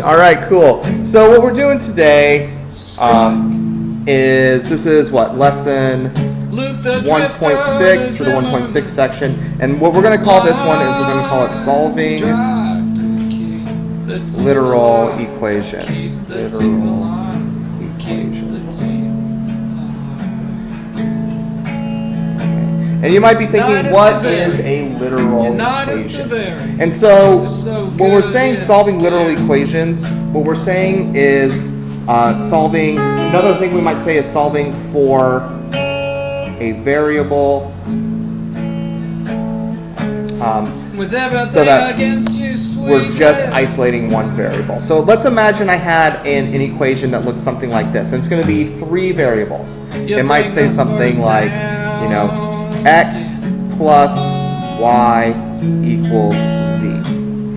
All right, cool. So what we're doing today this is what, lesson 1.6 for the 1.6 section. And what we're going to call this one is we're going to call it solving literal equations. Literal equations. And you might be thinking, what is a literal equation? And so when we're saying solving literal equations, what we're saying is solving, another thing we might say is solving for a variable so that we're just isolating one variable. So let's imagine I had an equation that looks something like this. And it's going to be three variables. It might say something like, you know, x plus y equals z.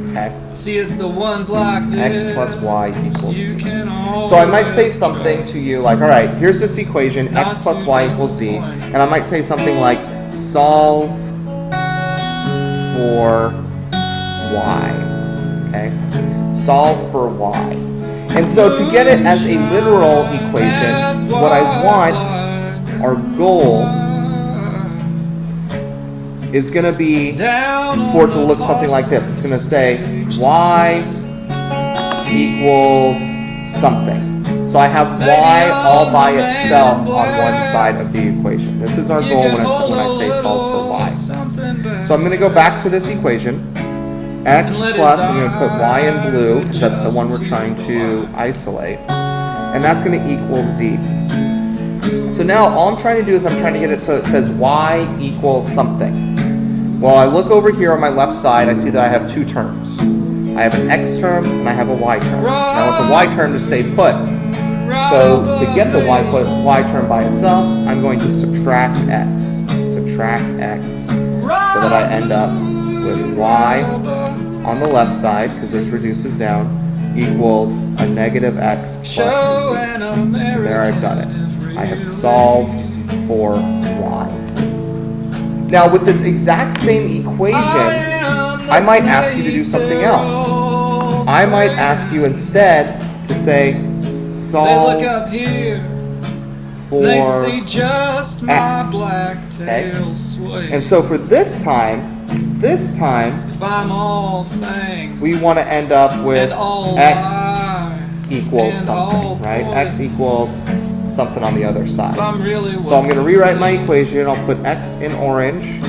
Okay? See, it's the ones like this. X plus y equals z. So I might say something to you like, all right, here's this equation, x plus y equals z. And I might say something like, solve for y. Okay? Solve for y. And so to get it as a literal equation, what I want, our goal, is going to be for it to look something like this. It's going to say y equals something. So I have y all by itself on one side of the equation. This is our goal when I say solve for y. So I'm going to go back to this equation. X plus, I'm going to put y in blue, because that's the one we're trying to isolate. And that's going to equal z. So now all I'm trying to do is I'm trying to get it so it says y equals something. Well, I look over here on my left side, I see that I have two terms. I have an x term and I have a y term. And I want the y term to stay put. So to get the y term by itself, I'm going to subtract x. Subtract x. So that I end up with y on the left side, because this reduces down, equals a negative x plus z. There, I've done it. I have solved for y. Now, with this exact same equation, I might ask you to do something else. I might ask you instead to say, solve for x. Okay? And so for this time, we want to end up with x equals something, right? X equals something on the other side. So I'm going to rewrite my equation. I'll put x in orange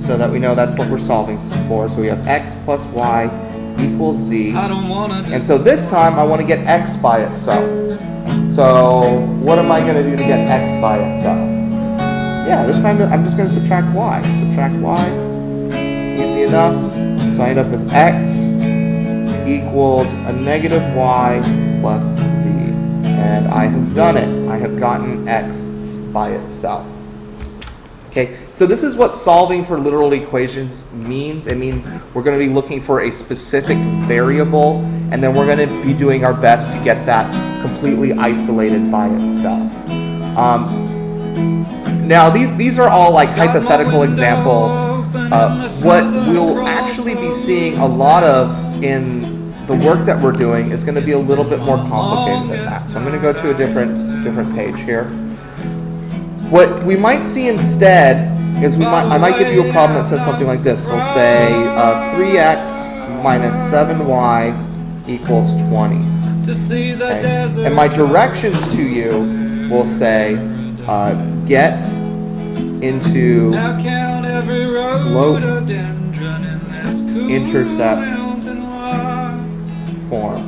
so that we know that's what we're solving for. So we have x plus y equals z. And so this time I want to get x by itself. So what am I going to do to get x by itself? Yeah, this time I'm just going to subtract y. Subtract y. Easy enough. So I end up with x equals a negative y plus z. And I have done it. I have gotten x by itself. Okay, so this is what solving for literal equations means. It means we're going to be looking for a specific variable, and then we're going to be doing our best to get that completely isolated by itself. Now, these are all like hypothetical examples. What we'll actually be seeing a lot of in the work that we're doing is going to be a little bit more complicated than that. So I'm going to go to a different page here. What we might see instead is I might give you a problem that says something like this. We'll say 3x minus 7y equals 20. Okay? And my directions to you will say get into slope intercept form.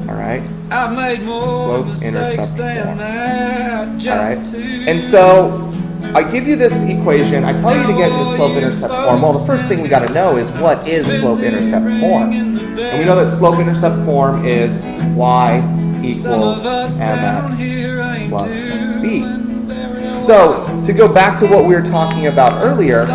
Alright? Slope intercept form. Alright? And so I give you this equation, I tell you to get into slope intercept form. Well, the first thing we got to know is what is slope intercept form. And we know that slope intercept form is y equals mx plus b. So, to go back to what we were talking about earlier,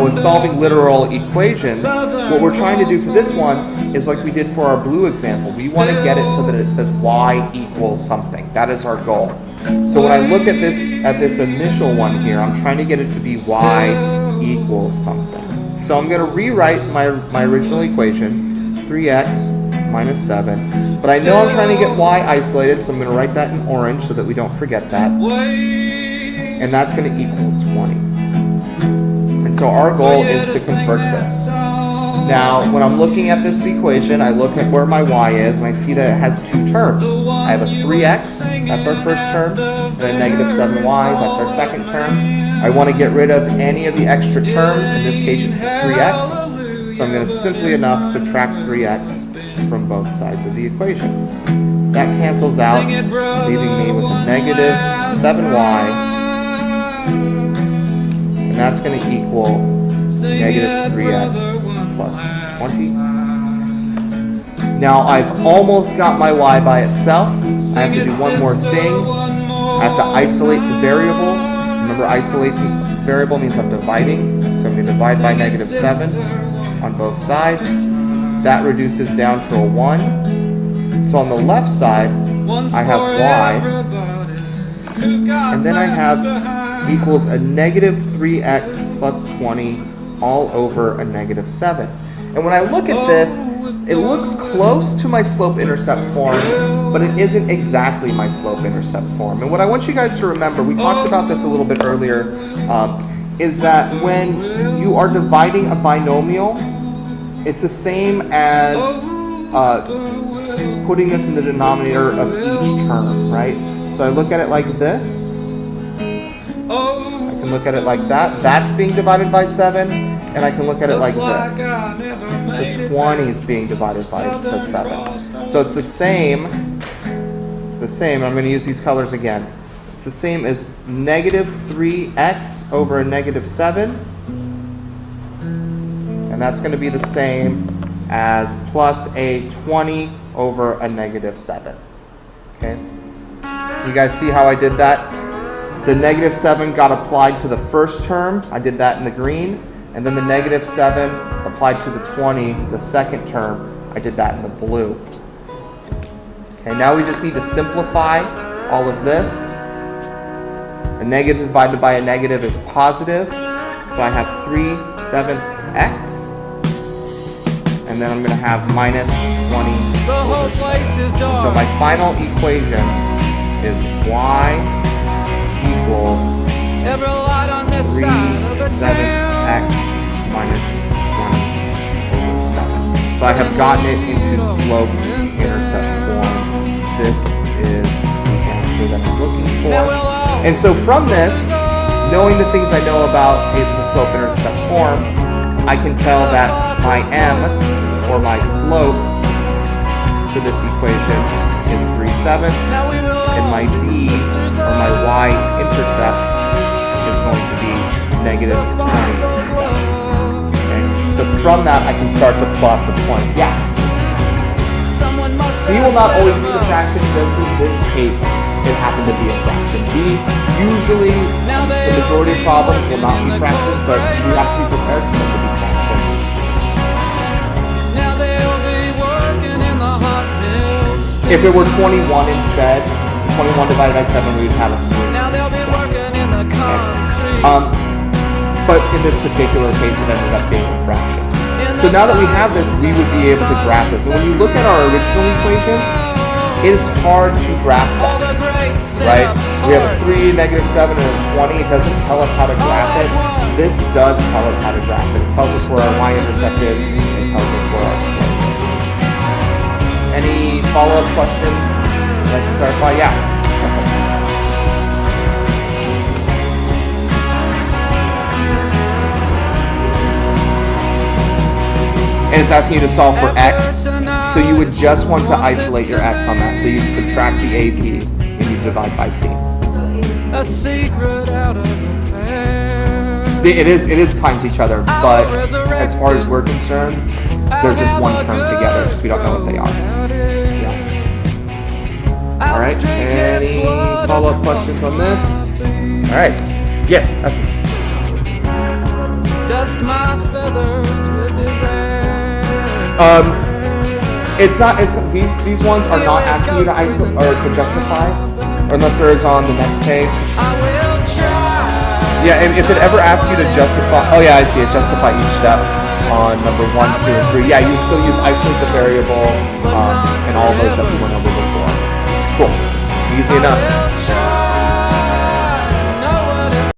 with solving literal equations, what we're trying to do for this one is like we did for our blue example. We want to get it so that it says y equals something. That is our goal. So when I look at this initial one here, I'm trying to get it to be y equals something. So I'm going to rewrite my original equation, 3x minus 7. But I know I'm trying to get y isolated, so I'm going to write that in orange so that we don't forget that. And that's going to equal 20. And so our goal is to convert this. Now, when I'm looking at this equation, I look at where my y is, and I see that it has two terms. I have a 3x, that's our first term, and a negative 7y, that's our second term. I want to get rid of any of the extra terms. In this case, it's 3x. So I'm going to simply enough subtract 3x from both sides of the equation. That cancels out, leaving me with a negative 7y, and that's going to equal negative 3x plus 20. Now I've almost got my y by itself. I have to do one more thing. I have to isolate the variable. Remember, isolate the variable means I'm dividing. So I'm going to divide by negative 7 on both sides. That reduces down to a 1. So on the left side, I have y. And then I have equals a negative 3x plus 20 all over a negative 7. And when I look at this, it looks close to my slope-intercept form, but it isn't exactly my slope-intercept form. And what I want you guys to remember, we talked about this a little bit earlier, is that when you are dividing a binomial, it's the same as putting this in the denominator of each term, right? So I look at it like this. I can look at it like that. That's being divided by 7. And I can look at it like this. The 20 is being divided by 7. So it's the same. It's the same. I'm going to use these colors again. It's the same as negative 3x over a negative 7. And that's going to be the same as plus a 20 over a negative 7. Okay? You guys see how I did that? The negative 7 got applied to the first term. I did that in the green. And then the negative 7 applied to the 20, the second term. I did that in the blue. Okay, now we just need to simplify all of this. A negative divided by a negative is positive. So I have 3/7 x. And then I'm going to have minus 20 over 7. So my final equation is y equals 3/7 x minus 20 over 7. So I have gotten it into slope-intercept form. This is the answer that I'm looking for. And so from this, knowing the things I know about the slope-intercept form, I can tell that my m, or my slope, for this equation is 3/7, and my d, or my y-intercept, is going to be negative 20. Okay? So from that, I can start to plot the point. Yeah. B will not always be the fraction, just in this case, it happened to be a fraction. B, usually, the majority of problems will not be fractions, but you have to be prepared for them to be fractions. If it were 21 instead, 21 divided by 7, we would have a 3. Okay. But in this particular case, it ended up being a fraction. So now that we have this, we would be able to graph this. And when you look at our original equation, it's hard to graph that, right? We have a 3, negative 7, and a 20. It doesn't tell us how to graph it. This does tell us how to graph it. It tells us where our y-intercept is. It tells us where our slope is. Any follow-up questions that I can clarify? Yeah. That's it. And it's asking you to solve for x, so you would just want to isolate your x on that. So you'd subtract the AP and you divide by c. A secret out of the past. It is times each other, but as far as we're concerned, they're just one term together because we don't know what they are. Yeah. All right. Any follow-up questions on this? All right. Yes. That's it. Dust my feathers with his hair. These ones are not asking you to isolate or to justify, or unless there is on the next page. I will try. Yeah, if it ever asks you to justify, oh yeah, I see it, justify each step. on number 1, 2, and 3. Yeah, you would still use isolate the variable and all those that we went over before. Cool. Easy enough.